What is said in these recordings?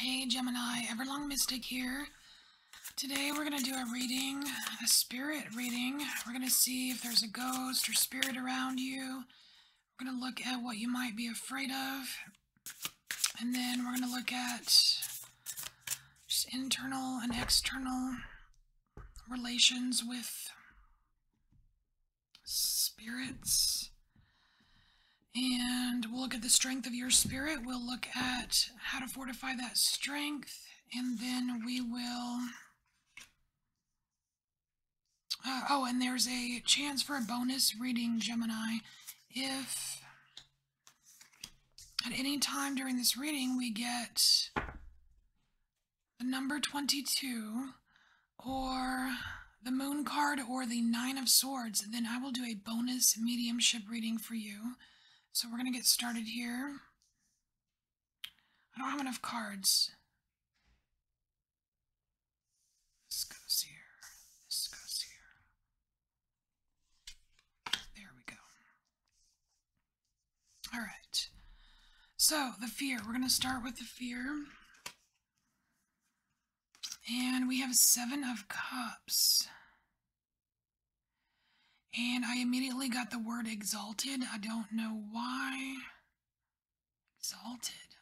Hey Gemini, Everlong Mystic here. Today we're going to do a reading, a spirit reading. We're going to see if there's a ghost or spirit around you. We're going to look at what you might be afraid of. And then we're going to look at just internal and external relations with spirits. And we'll look at the strength of your spirit. We'll look at how to fortify that strength. And then we will... oh, and there's a chance for a bonus reading, Gemini. If at any time during this reading we get the number 22 or the Moon card or the Nine of Swords, then I will do a bonus mediumship reading for you. So we're going to get started here. I don't have enough cards. This goes here. This goes here. There we go. All right. So, the fear. We're going to start with the fear. And we have 7 of Cups. And I immediately got the word exalted. I don't know why. Exalted.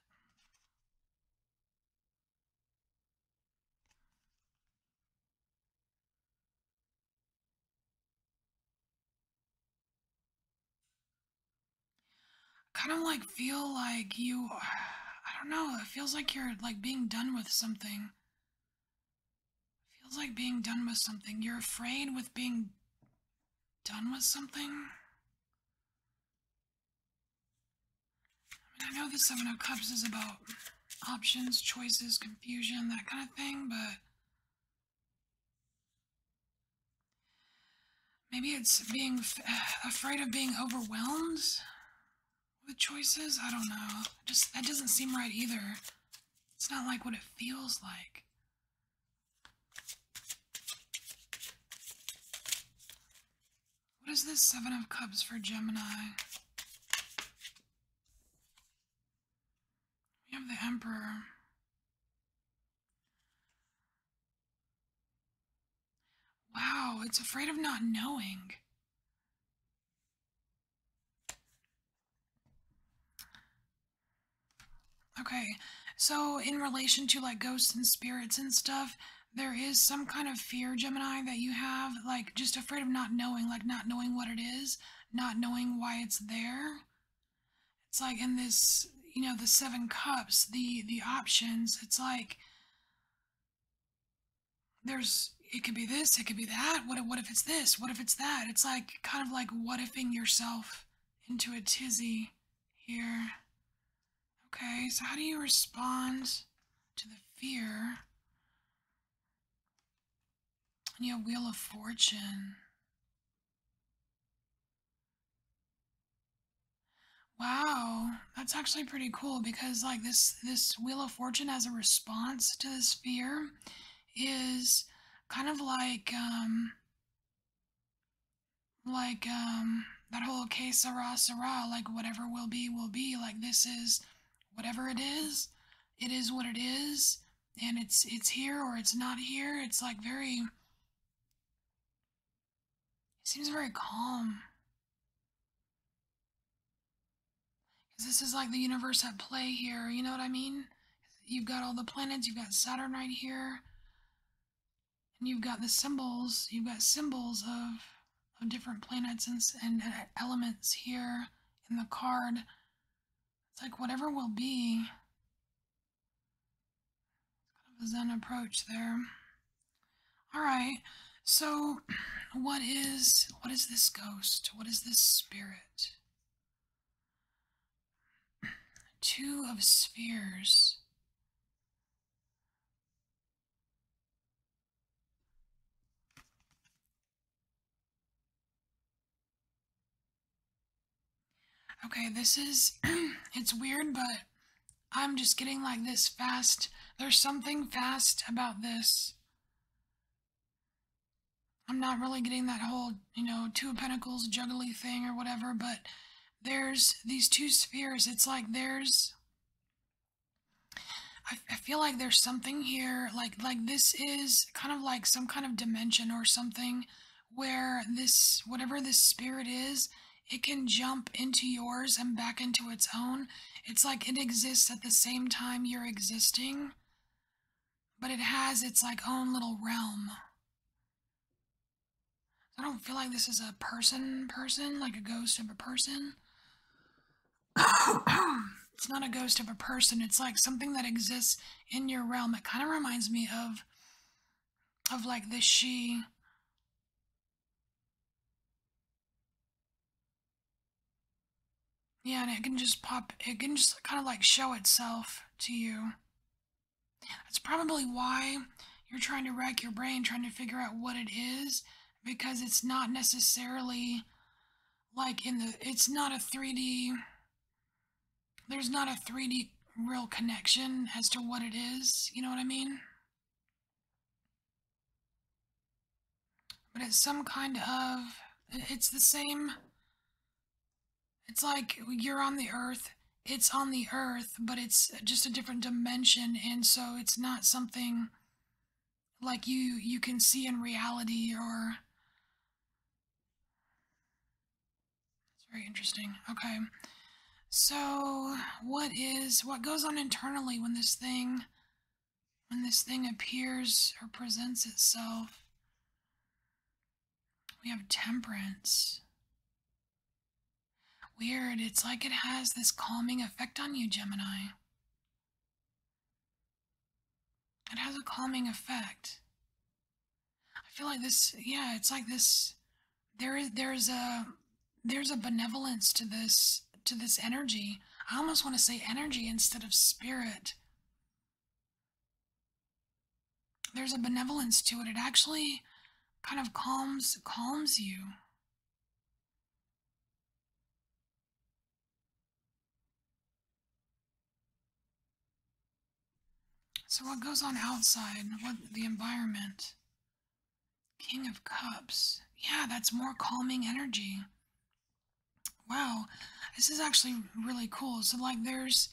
Kind of like feel like you, I don't know, it feels like you're like being done with something. Feels like being done with something. You're afraid with being done with something. I know the 7 of Cups is about options, choices, confusion, that kind of thing, but maybe it's being afraid of being overwhelmed with choices. I don't know. Just that doesn't seem right either. It's not like what it feels like. What is this 7 of Cups for Gemini? We have the Emperor. Wow, it's afraid of not knowing. Okay, so in relation to like ghosts and spirits and stuff, there is some kind of fear, Gemini, that you have, like just afraid of not knowing, like not knowing what it is, not knowing why it's there. It's like in this, you know, the 7 Cups, the options, it's like there's, it could be this, it could be that, what if it's this, what if it's that? It's like, kind of like what-ifing yourself into a tizzy here. Okay, so how do you respond to the fear? You know, Wheel of Fortune. Wow, that's actually pretty cool because like this Wheel of Fortune as a response to this fear is kind of like that whole que sera sera, like whatever will be, like this is whatever it is what it is, and it's here or it's not here. It's like very, it seems very calm. Because this is like the universe at play here, you know what I mean? You've got all the planets, you've got Saturn right here, and you've got symbols of different planets and elements here in the card. It's like whatever will be. Kind of a Zen approach there. Alright, so what is this ghost? What is this spirit? 2 of Spheres. Okay, this is, it's weird, but I'm just getting like this fast. There's something fast about this. I'm not really getting that whole, you know, 2 of Pentacles juggly thing or whatever, but there's these 2 spheres. It's like there's, I feel like there's something here, like this is kind of like some kind of dimension or something where this whatever this spirit is, it can jump into yours and back into its own. It's like it exists at the same time you're existing, but it has its like own little realm. I don't feel like this is a person, like a ghost of a person. It's not a ghost of a person. It's like something that exists in your realm. It kind of reminds me of like this she. Yeah, and it can just pop. It can just kind of like show itself to you. That's probably why you're trying to rack your brain trying to figure out what it is, because it's not necessarily like in the. It's not a 3D. There's not a 3D real connection as to what it is. You know what I mean? But it's some kind of. It's the same. It's like you're on the earth, it's on the earth, but it's just a different dimension, and so it's not something like you can see in reality or it's very interesting. Okay. So, what goes on internally when this thing appears or presents itself? We have temperance. Weird. It's like it has this calming effect on you, Gemini. It has a calming effect. I feel like this, yeah, it's like this there's a benevolence to this energy. I almost want to say energy instead of spirit. There's a benevolence to it. It actually kind of calms you. So what goes on outside? What the environment? King of Cups. Yeah, that's more calming energy. Wow. This is actually really cool. So like there's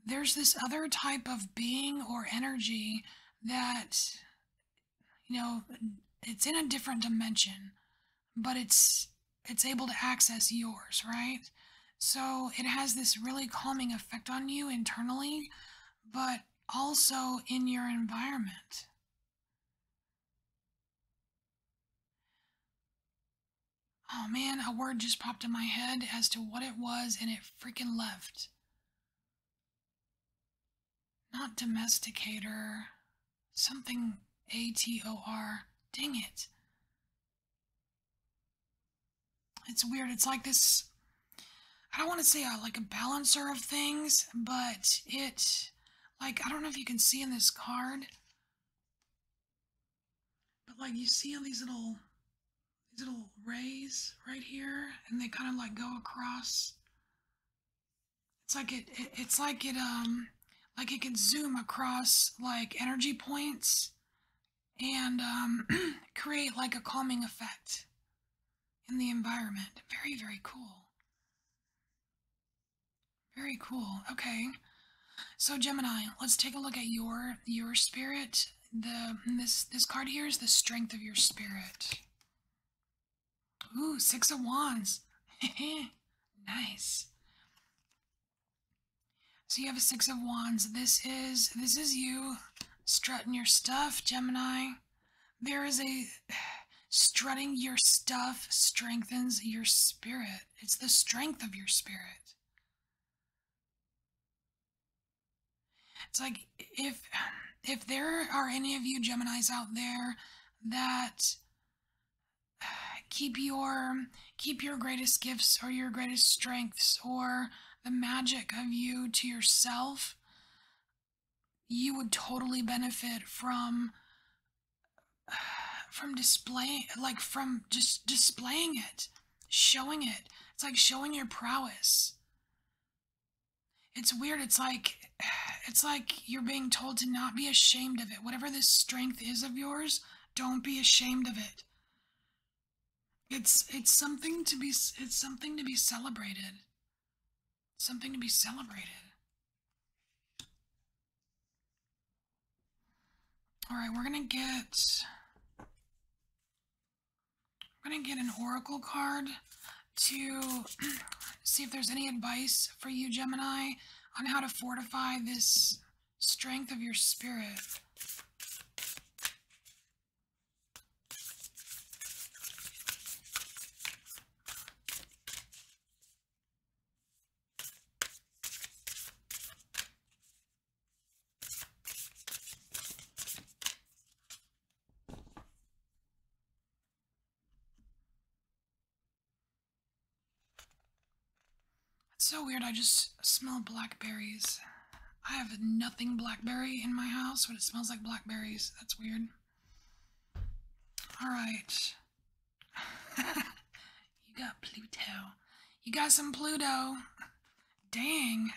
this other type of being or energy that, you know, it's in a different dimension, but it's able to access yours, right? So it has this really calming effect on you internally, but also in your environment. Oh man, a word just popped in my head as to what it was and it freaking left. Not domesticator, something ATOR. Dang it. It's weird. It's like this, I don't want to say like a balancer of things, but like, I don't know if you can see in this card, but like you see these little rays right here, and they kind of like go across. It's like it's like it can zoom across like energy points and create like a calming effect in the environment. Very, very cool. Very cool. Okay. So Gemini, let's take a look at your spirit. This card here is the strength of your spirit. Ooh, Six of Wands. Nice. So you have a Six of Wands. This is you strutting your stuff, Gemini. There is a strutting your stuff strengthens your spirit. It's the strength of your spirit. It's like if there are any of you Geminis out there that keep your keep your greatest gifts or your greatest strengths or the magic of you to yourself, you would totally benefit from displaying, like from just displaying it, showing it. It's like showing your prowess. It's weird. It's like you're being told to not be ashamed of it. Whatever this strength is of yours, don't be ashamed of it. It's something to be celebrated. Something to be celebrated. All right, we're gonna get an oracle card to see if there's any advice for you, Gemini, on how to fortify this strength of your spirit. It's so weird, I just smell blackberries. I have nothing blackberry in my house, but it smells like blackberries. That's weird. Alright. You got Pluto. You got some Pluto. Dang.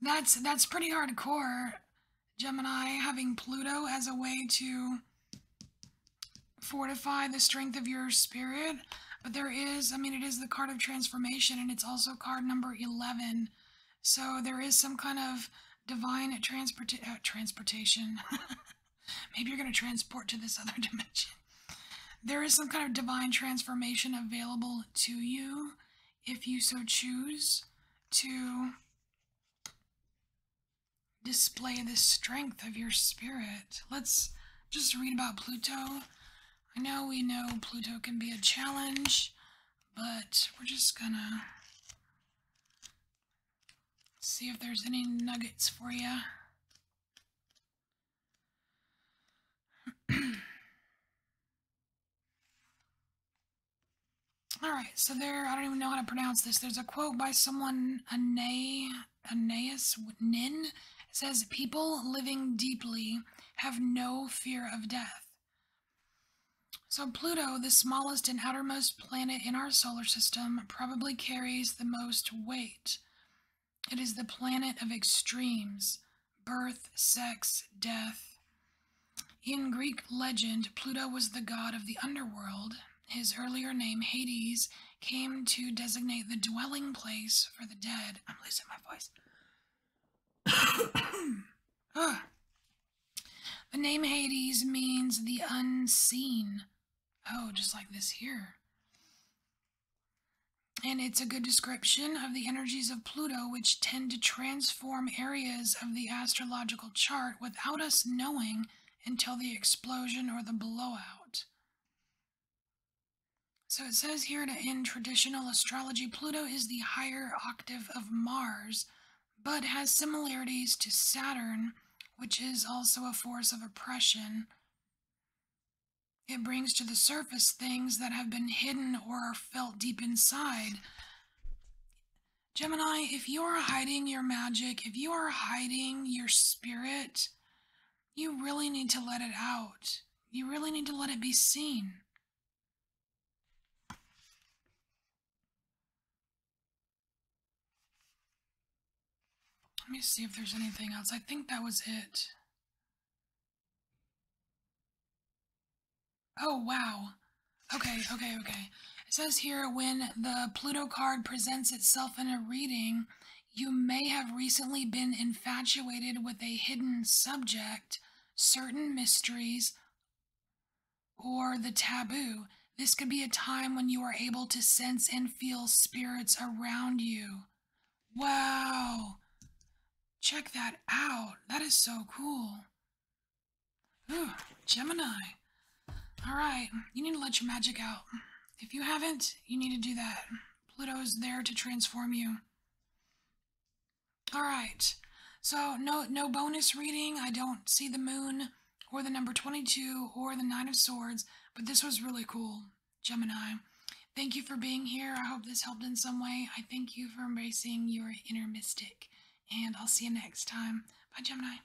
That's pretty hardcore, Gemini, having Pluto as a way to fortify the strength of your spirit. But there is, I mean, it is the card of transformation, and it's also card number 11. So there is some kind of divine transportation. Maybe you're going to transport to this other dimension. There is some kind of divine transformation available to you if you so choose to display the strength of your spirit. Let's just read about Pluto. I know we know Pluto can be a challenge, but we're just gonna see if there's any nuggets for you. Alright, so there, I don't even know how to pronounce this. There's a quote by someone, Aeneas Nin. It says, "People living deeply have no fear of death." So Pluto, the smallest and outermost planet in our solar system, probably carries the most weight. It is the planet of extremes: birth, sex, death. In Greek legend, Pluto was the god of the underworld. His earlier name, Hades, came to designate the dwelling place for the dead. I'm losing my voice. The name Hades means the unseen. Oh, just like this here. And it's a good description of the energies of Pluto, which tend to transform areas of the astrological chart without us knowing until the explosion or the blowout. So it says here that in traditional astrology, Pluto is the higher octave of Mars, but has similarities to Saturn, which is also a force of oppression. It brings to the surface things that have been hidden or are felt deep inside. Gemini, if you are hiding your magic, if you are hiding your spirit, you really need to let it out. You really need to let it be seen. Let me see if there's anything else. I think that was it. Oh, wow. Okay. It says here, when the Pluto card presents itself in a reading, you may have recently been infatuated with a hidden subject, certain mysteries, or the taboo. This could be a time when you are able to sense and feel spirits around you. Wow. Check that out. That is so cool. Ooh, Gemini. Alright, you need to let your magic out. If you haven't, you need to do that. Pluto is there to transform you. Alright, so no bonus reading. I don't see the moon or the number 22 or the 9 of Swords, but this was really cool, Gemini. Thank you for being here. I hope this helped in some way. I thank you for embracing your inner mystic, and I'll see you next time. Bye, Gemini.